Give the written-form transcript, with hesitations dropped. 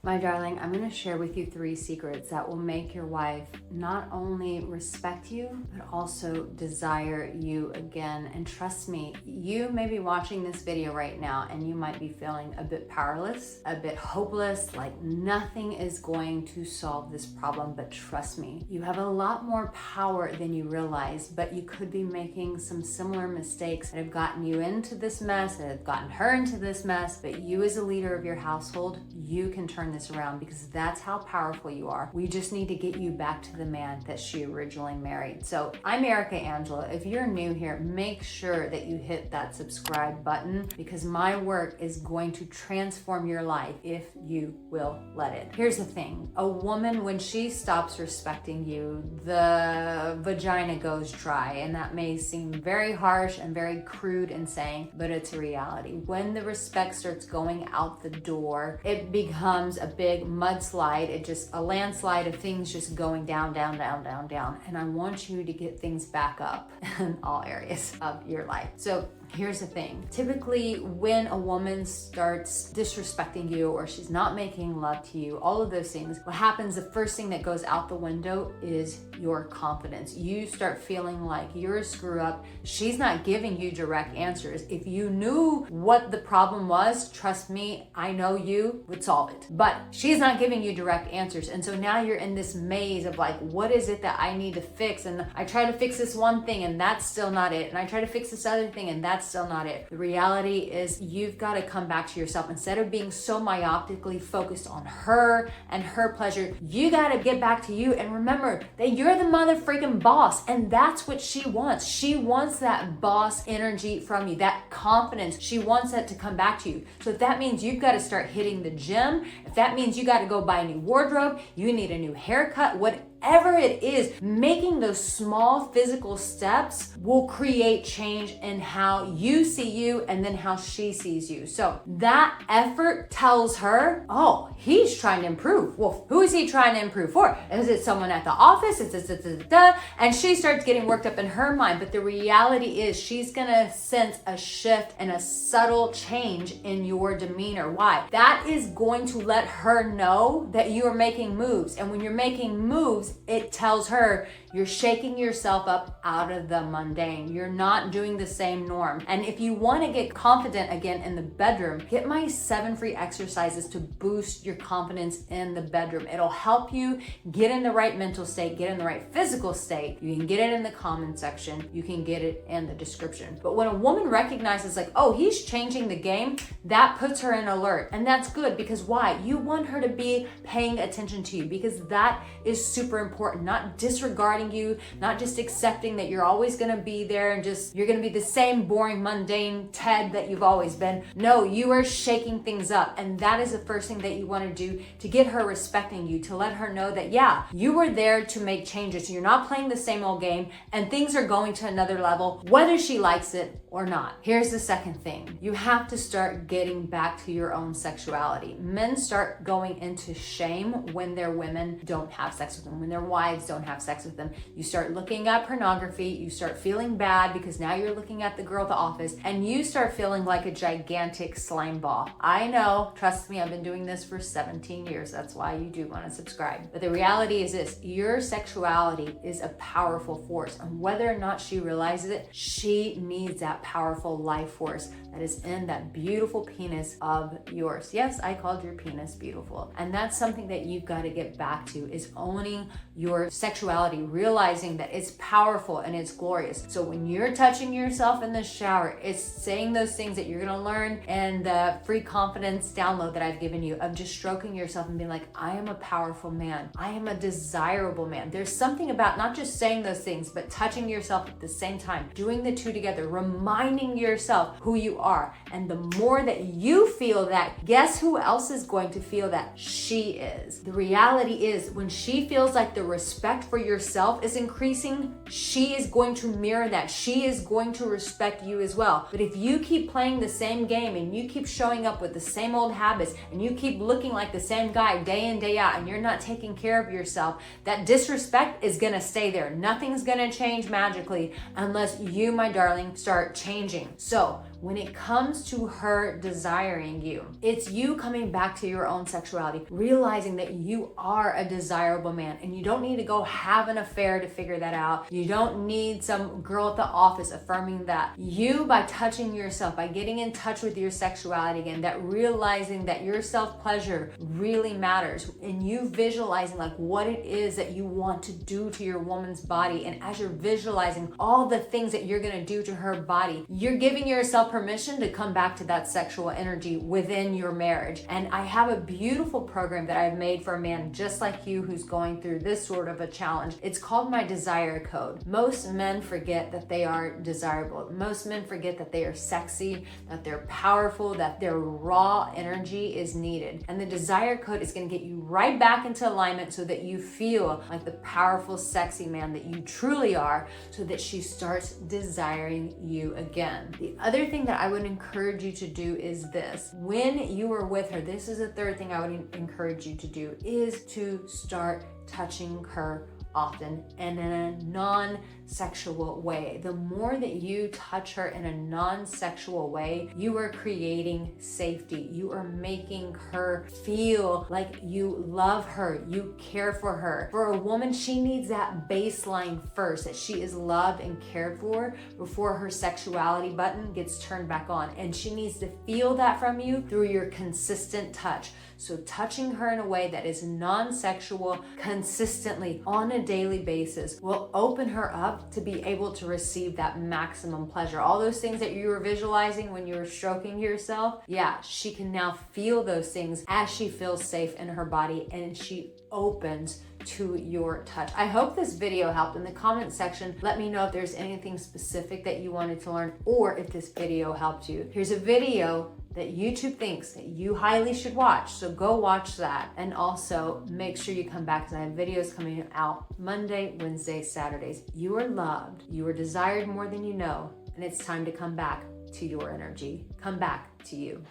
My darling, I'm going to share with you 3 secrets that will make your wife not only respect you, but also desire you again. And trust me, you may be watching this video right now and you might be feeling a bit powerless, a bit hopeless, like nothing is going to solve this problem. But trust me, you have a lot more power than you realize, but you could be making some similar mistakes that have gotten you into this mess, that have gotten her into this mess. But you as a leader of your household, you can turn this around because that's how powerful you are. We just need to get you back to the man that she originally married. So I'm Arica Angelo. If you're new here, make sure that you hit that subscribe button because my work is going to transform your life if you will let it. Here's the thing. A woman, when she stops respecting you, the vagina goes dry, and that may seem very harsh and very crude in saying, but it's a reality. When the respect starts going out the door, it becomes a big mudslide. It just a landslide of things just going down, down, down, down, down. And I want you to get things back up in all areas of your life. So here's the thing. Typically, when a woman starts disrespecting you or she's not making love to you, all of those things, what happens, the first thing that goes out the window is your confidence. You start feeling like you're a screw up. She's not giving you direct answers. If you knew what the problem was, trust me, I know you would solve it. But she's not giving you direct answers. And so now you're in this maze of like, what is it that I need to fix? And I try to fix this one thing and that's still not it. And I try to fix this other thing and that's still not it. The reality is you've got to come back to yourself. Instead of being so myopically focused on her and her pleasure, you got to get back to you and remember that you're the mother freaking boss, and that's what she wants. She wants that boss energy from you, that confidence. She wants that to come back to you. So if that means you've got to start hitting the gym, if that means you got to go buy a new wardrobe, you need a new haircut, whatever it is, making those small physical steps will create change in how you see you and then how she sees you. So that effort tells her, oh, he's trying to improve. Well, who is he trying to improve for? Is it someone at the office? And she starts getting worked up in her mind. But the reality is she's gonna sense a shift and a subtle change in your demeanor. Why? That is going to let her know that you are making moves. And when you're making moves, it tells her you're shaking yourself up out of the mundane. You're not doing the same norm. And if you want to get confident again in the bedroom, get my 7 free exercises to boost your confidence in the bedroom. It'll help you get in the right mental state, get in the right physical state. You can get it in the comment section. You can get it in the description. But when a woman recognizes like, oh, he's changing the game, that puts her in alert. And that's good because why? You want her to be paying attention to you because that is super important. Not disregarding you, not just accepting that you're always going to be there and just you're going to be the same boring, mundane Ted that you've always been. No, you are shaking things up. And that is the first thing that you want to do to get her respecting you, to let her know that, yeah, you were there to make changes. You're not playing the same old game and things are going to another level, whether she likes it or not. Here's the second thing. You have to start getting back to your own sexuality. Men start going into shame when their women don't have sex with them, when their wives don't have sex with them. You start looking at pornography, you start feeling bad because now you're looking at the girl at the office and you start feeling like a gigantic slime ball. I know, trust me, I've been doing this for 17 years. That's why you do want to subscribe. But the reality is this, your sexuality is a powerful force. And whether or not she realizes it, she needs that powerful life force that is in that beautiful penis of yours. Yes, I called your penis beautiful. And that's something that you've got to get back to, is owning your sexuality, realizing that it's powerful and it's glorious. So when you're touching yourself in the shower, it's saying those things that you're gonna learn in the free confidence download that I've given you of just stroking yourself and being like, I am a powerful man. I am a desirable man. There's something about not just saying those things, but touching yourself at the same time, doing the two together, reminding yourself who you are. And the more that you feel that, guess who else is going to feel that? She is. The reality is when she feels like the respect for yourself is increasing, she is going to mirror that. She is going to respect you as well. But if you keep playing the same game and you keep showing up with the same old habits and you keep looking like the same guy day in, day out, and you're not taking care of yourself, that disrespect is gonna stay there. Nothing's gonna change magically unless you, my darling, start changing. So when it comes to her desiring you, it's you coming back to your own sexuality, realizing that you are a desirable man, and you don't need to go have an affair to figure that out. You don't need some girl at the office affirming that. You, by touching yourself, by getting in touch with your sexuality again, that realizing that your self-pleasure really matters, and you visualizing like what it is that you want to do to your woman's body, and as you're visualizing all the things that you're gonna do to her body, you're giving yourself permission to come back to that sexual energy within your marriage. And I have a beautiful program that I've made for a man just like you who's going through this sort of a challenge. It's called my Desire Code. Most men forget that they are desirable. Most men forget that they are sexy, that they're powerful, that their raw energy is needed. And the Desire Code is going to get you right back into alignment so that you feel like the powerful, sexy man that you truly are, so that she starts desiring you again. The other thing that I would encourage you to do is this. When you are with her, this is the third thing I would encourage you to do, is to start touching her often and in a non-sexual way. The more that you touch her in a non-sexual way, you are creating safety. You are making her feel like you love her, you care for her. For a woman, she needs that baseline first, that she is loved and cared for before her sexuality button gets turned back on. And she needs to feel that from you through your consistent touch. So touching her in a way that is non-sexual consistently on a daily basis will open her up to be able to receive that maximum pleasure. All those things that you were visualizing when you were stroking yourself, yeah, she can now feel those things as she feels safe in her body and she opens to your touch. I hope this video helped. In the comment section, let me know if there's anything specific that you wanted to learn or if this video helped you. Here's a video that YouTube thinks that you highly should watch, so go watch that. And also make sure you come back because I have videos coming out Monday, Wednesday, Saturdays. You are loved, you are desired more than you know, and it's time to come back to your energy. Come back to you.